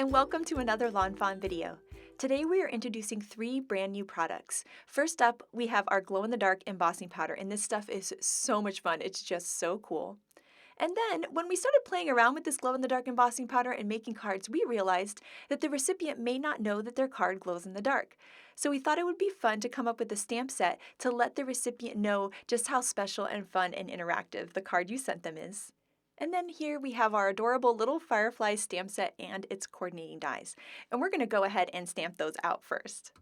and welcome to another lawnfawn video. Today we are introducing 3 brand new products. First up, we have our glow-in-the-dark embossing powder, and this stuff is so much fun. It's just so cool. And then, when we started playing around with this glow-in-the-dark embossing powder and making cards, we realized that the recipient may not know that their card glows in the dark. So we thought it would be fun to come up with a stamp set to let the recipient know just how special and fun and interactive the card you sent them is. And then here we have our adorable little Fireflies stamp set and its coordinating dies. And we're going to go ahead and stamp those out first.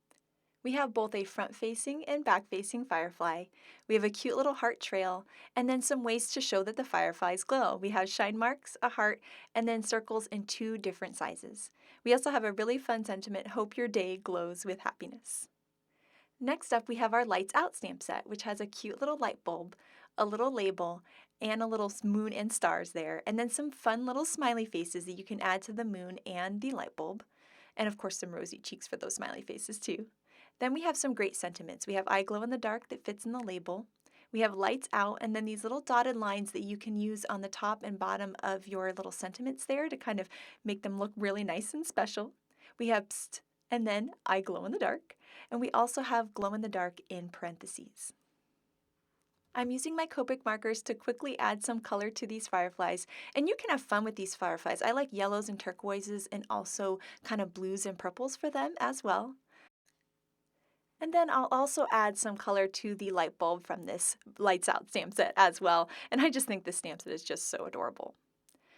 We have both a front-facing and back-facing firefly. We have a cute little heart trail, and then some ways to show that the fireflies glow. We have shine marks, a heart, and then circles in 2 different sizes. We also have a really fun sentiment, hope your day glows with happiness. Next up, we have our Lights Out stamp set, which has a cute little light bulb, a little label, and a little moon and stars there, and then some fun little smiley faces that you can add to the moon and the light bulb, and of course some rosy cheeks for those smiley faces too. Then we have some great sentiments. We have I glow in the dark that fits in the label. We have lights out, and then these little dotted lines that you can use on the top and bottom of your little sentiments there to kind of make them look really nice and special. We have psst, and then I glow in the dark, and we also have glow in the dark in parentheses. I'm using my Copic markers to quickly add some color to these fireflies, and you can have fun with these fireflies. I like yellows and turquoises and also kind of blues and purples for them as well. And then I'll also add some color to the light bulb from this Lights Out stamp set as well, and I just think this stamp set is just so adorable.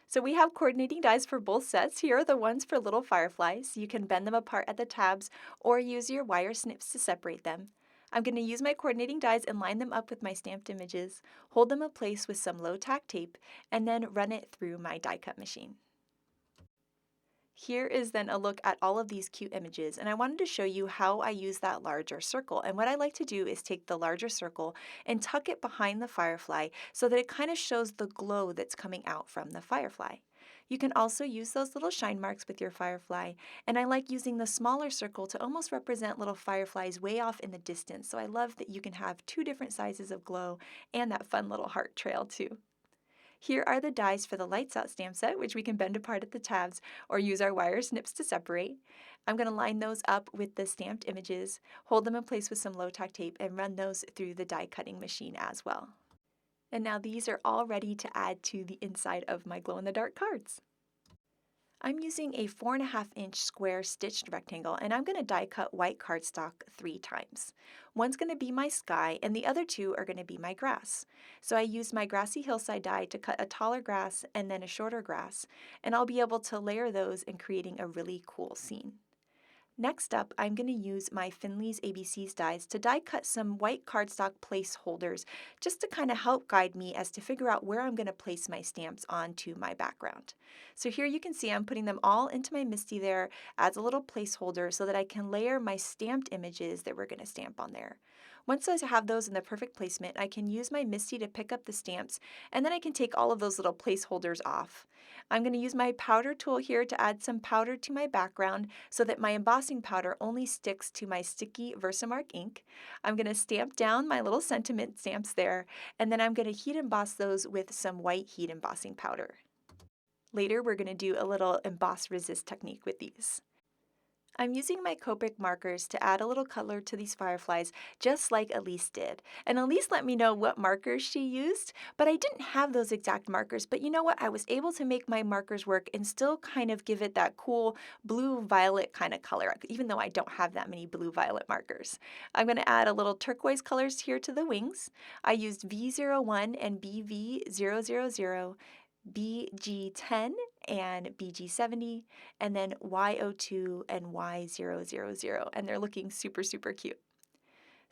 So we have coordinating dies for both sets. Here are the ones for little fireflies. You can bend them apart at the tabs or use your wire snips to separate them. I'm going to use my coordinating dies and line them up with my stamped images, hold them in place with some low-tack tape, and then run it through my die cut machine. Here is then a look at all of these cute images, and I wanted to show you how I use that larger circle. And what I like to do is take the larger circle and tuck it behind the firefly so that it kind of shows the glow that's coming out from the firefly. You can also use those little shine marks with your firefly, and I like using the smaller circle to almost represent little fireflies way off in the distance. So I love that you can have 2 different sizes of glow and that fun little heart trail too. Here are the dies for the Lights Out stamp set, which we can bend apart at the tabs or use our wire snips to separate. I'm going to line those up with the stamped images, hold them in place with some low-tack tape, and run those through the die cutting machine as well. And now these are all ready to add to the inside of my glow-in-the-dark cards. I'm using a 4.5-inch square stitched rectangle, and I'm going to die cut white cardstock 3 times. One's going to be my sky, and the other 2 are going to be my grass. So I used my Grassy Hillside die to cut a taller grass and then a shorter grass, and I'll be able to layer those in creating a really cool scene. Next up, I'm going to use my Finley's ABCs dies to die cut some white cardstock placeholders just to kind of help guide me as to figure out where I'm going to place my stamps onto my background. So here you can see I'm putting them all into my MISTI there as a little placeholder so that I can layer my stamped images that we're going to stamp on there. Once I have those in the perfect placement, I can use my MISTI to pick up the stamps, and then I can take all of those little placeholders off. I'm going to use my powder tool here to add some powder to my background so that my embossing powder only sticks to my sticky Versamark ink. I'm going to stamp down my little sentiment stamps there, and then I'm going to heat emboss those with some white heat embossing powder. Later, we're going to do a little emboss resist technique with these. I'm using my Copic markers to add a little color to these fireflies, just like Elise did. And Elise let me know what markers she used, but I didn't have those exact markers. But you know what? I was able to make my markers work and still kind of give it that cool blue-violet kind of color, even though I don't have that many blue-violet markers. I'm going to add a little turquoise colors here to the wings. I used V01 and BV000, BG10 and BG70, and then Y02 and Y000, and they're looking super, super cute.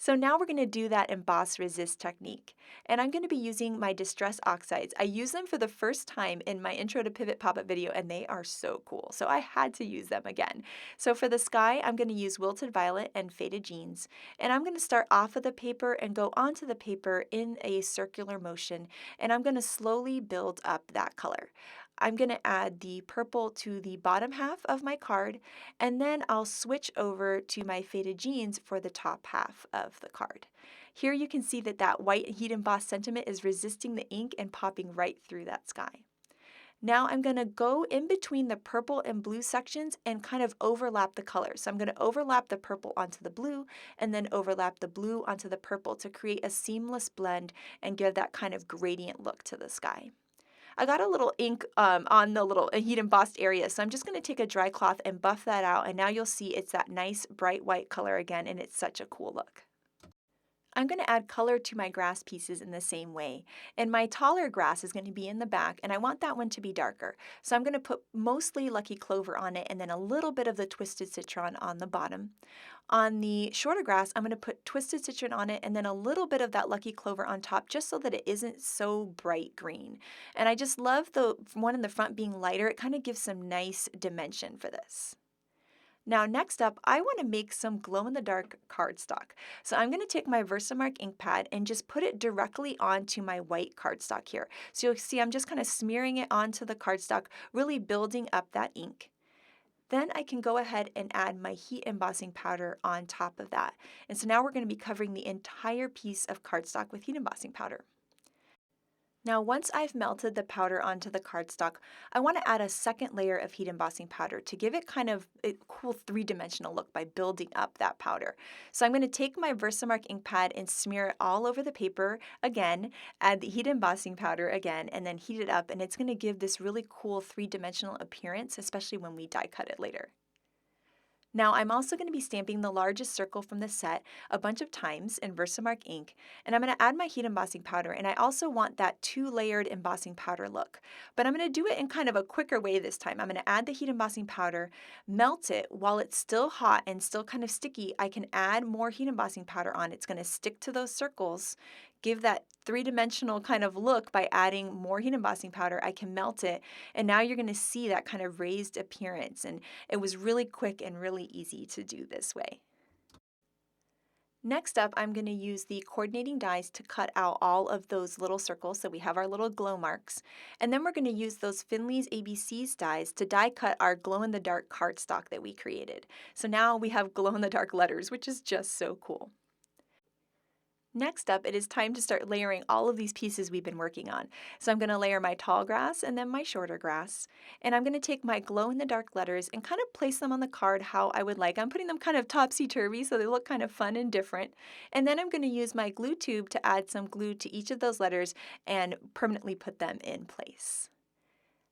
So now we're going to do that emboss resist technique, and I'm going to be using my Distress Oxides. I use them for the first time in my Intro to Pivot pop-up video, and they are so cool, so I had to use them again. So for the sky, I'm going to use Wilted Violet and Faded Jeans, and I'm going to start off of the paper and go onto the paper in a circular motion, and I'm going to slowly build up that color. I'm going to add the purple to the bottom half of my card, and then I'll switch over to my Faded Jeans for the top half of the card. Here you can see that white heat embossed sentiment is resisting the ink and popping right through that sky. Now I'm going to go in between the purple and blue sections and kind of overlap the colors. So I'm going to overlap the purple onto the blue and then overlap the blue onto the purple to create a seamless blend and give that kind of gradient look to the sky. I got a little ink on the little heat embossed area, so I'm just going to take a dry cloth and buff that out, and now you'll see it's that nice bright white color again, and it's such a cool look. I'm going to add color to my grass pieces in the same way. And my taller grass is going to be in the back, and I want that one to be darker. So I'm going to put mostly Lucky Clover on it and then a little bit of the Twisted Citron on the bottom. On the shorter grass, I'm going to put Twisted Citron on it and then a little bit of that Lucky Clover on top just so that it isn't so bright green. And I just love the one in the front being lighter. It kind of gives some nice dimension for this. Now next up, I want to make some glow-in-the-dark cardstock. So I'm going to take my Versamark ink pad and just put it directly onto my white cardstock here. So you'll see I'm just kind of smearing it onto the cardstock, really building up that ink. Then I can go ahead and add my heat embossing powder on top of that. And so now we're going to be covering the entire piece of cardstock with heat embossing powder. Now once I've melted the powder onto the cardstock, I want to add a second layer of heat embossing powder to give it kind of a cool three-dimensional look by building up that powder. So I'm going to take my Versamark ink pad and smear it all over the paper again, add the heat embossing powder again, and then heat it up, and it's going to give this really cool three-dimensional appearance, especially when we die cut it later. Now I'm also going to be stamping the largest circle from the set a bunch of times in Versamark ink, and I'm going to add my heat embossing powder, and I also want that two-layered embossing powder look. But I'm going to do it in kind of a quicker way this time. I'm going to add the heat embossing powder, melt it while it's still hot and still kind of sticky. I can add more heat embossing powder on. It's going to stick to those circles, give that three-dimensional kind of look by adding more heat embossing powder. I can melt it, and now you're going to see that kind of raised appearance, and it was really quick and really easy to do this way. Next up, I'm going to use the coordinating dies to cut out all of those little circles so we have our little glow marks. And then we're going to use those Finley's ABCs dies to die cut our glow-in-the-dark cardstock that we created. So now we have glow-in-the-dark letters, which is just so cool. Next up, it is time to start layering all of these pieces we've been working on. So I'm going to layer my tall grass and then my shorter grass. And I'm going to take my glow-in-the-dark letters and kind of place them on the card how I would like. I'm putting them kind of topsy-turvy so they look kind of fun and different. And then I'm going to use my glue tube to add some glue to each of those letters and permanently put them in place.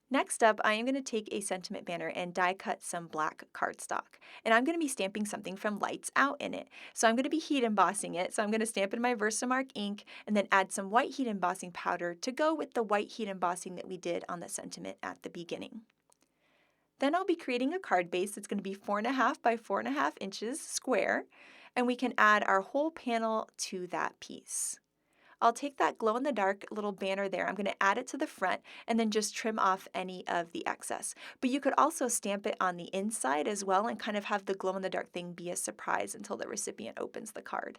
Next up, I am going to take a sentiment banner and die cut some black cardstock. And I'm going to be stamping something from Lights Out in it. So I'm going to be heat embossing it. So I'm going to stamp in my Versamark ink and then add some white heat embossing powder to go with the white heat embossing that we did on the sentiment at the beginning. Then I'll be creating a card base that's going to be 4.5 by 4.5 inches square, and we can add our whole panel to that piece. I'll take that glow-in-the-dark little banner there, I'm going to add it to the front and then just trim off any of the excess. But you could also stamp it on the inside as well and kind of have the glow-in-the-dark thing be a surprise until the recipient opens the card.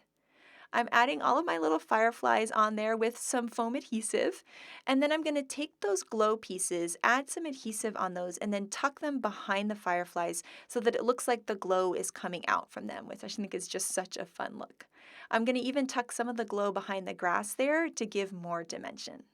I'm adding all of my little fireflies on there with some foam adhesive, and then I'm going to take those glow pieces, add some adhesive on those, and then tuck them behind the fireflies so that it looks like the glow is coming out from them, which I think is just such a fun look. I'm going to even tuck some of the glow behind the grass there to give more dimension.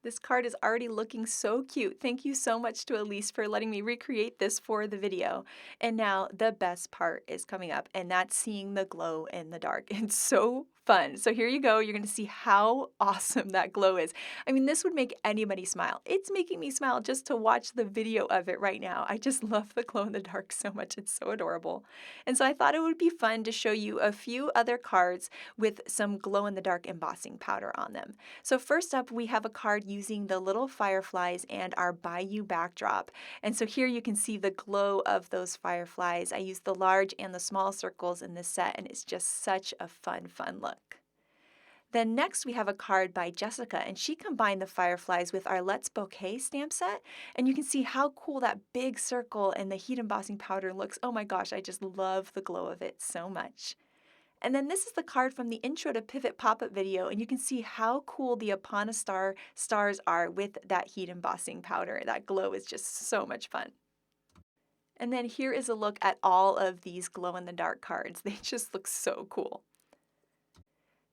This card is already looking so cute. Thank you so much to Elise for letting me recreate this for the video. And now the best part is coming up, and that's seeing the glow in the dark. It's so fun. So here you go. You're going to see how awesome that glow is. I mean, this would make anybody smile. It's making me smile just to watch the video of it right now. I just love the glow in the dark so much. It's so adorable. And so I thought it would be fun to show you a few other cards with some glow in the dark embossing powder on them. So first up, we have a card using the little fireflies and our Bayou backdrop. And so here you can see the glow of those fireflies. I used the large and the small circles in this set, and it's just such a fun look. Then next we have a card by Jessica, and she combined the fireflies with our Let's Bouquet stamp set, and you can see how cool that big circle and the heat embossing powder looks. Oh my gosh, I just love the glow of it so much. And then this is the card from the Intro to Pivot pop-up video, and you can see how cool the Upon a Star stars are with that heat embossing powder. That glow is just so much fun. And then here is a look at all of these glow-in-the-dark cards. They just look so cool.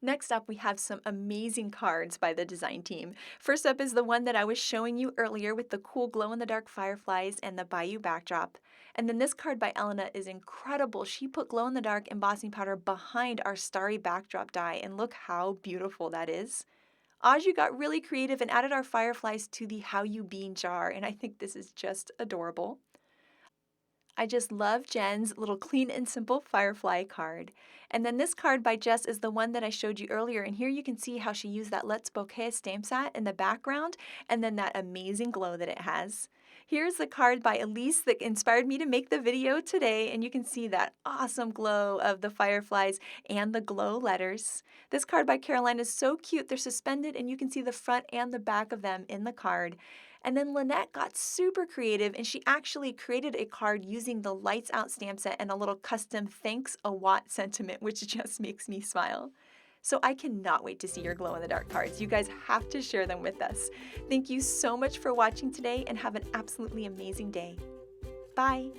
Next up, we have some amazing cards by the design team. First up is the one that I was showing you earlier with the cool glow-in-the-dark fireflies and the Bayou backdrop. And then this card by Elena is incredible. She put glow-in-the-dark embossing powder behind our starry backdrop die, and look how beautiful that is. Aju got really creative and added our fireflies to the How You Bean jar, and I think this is just adorable. I just love Jen's little clean and simple firefly card. And then this card by Jess is the one that I showed you earlier, and here you can see how she used that Let's Bouquet stamp set in the background and then that amazing glow that it has. Here's the card by Elise that inspired me to make the video today, and you can see that awesome glow of the fireflies and the glow letters. This card by Caroline is so cute. They're suspended and you can see the front and the back of them in the card. And then Lynette got super creative and she actually created a card using the lights out stamp set and a little custom thanks a Watt sentiment, which just makes me smile. So I cannot wait to see your glow in the dark cards. You guys have to share them with us. Thank you so much for watching today and have an absolutely amazing day. Bye.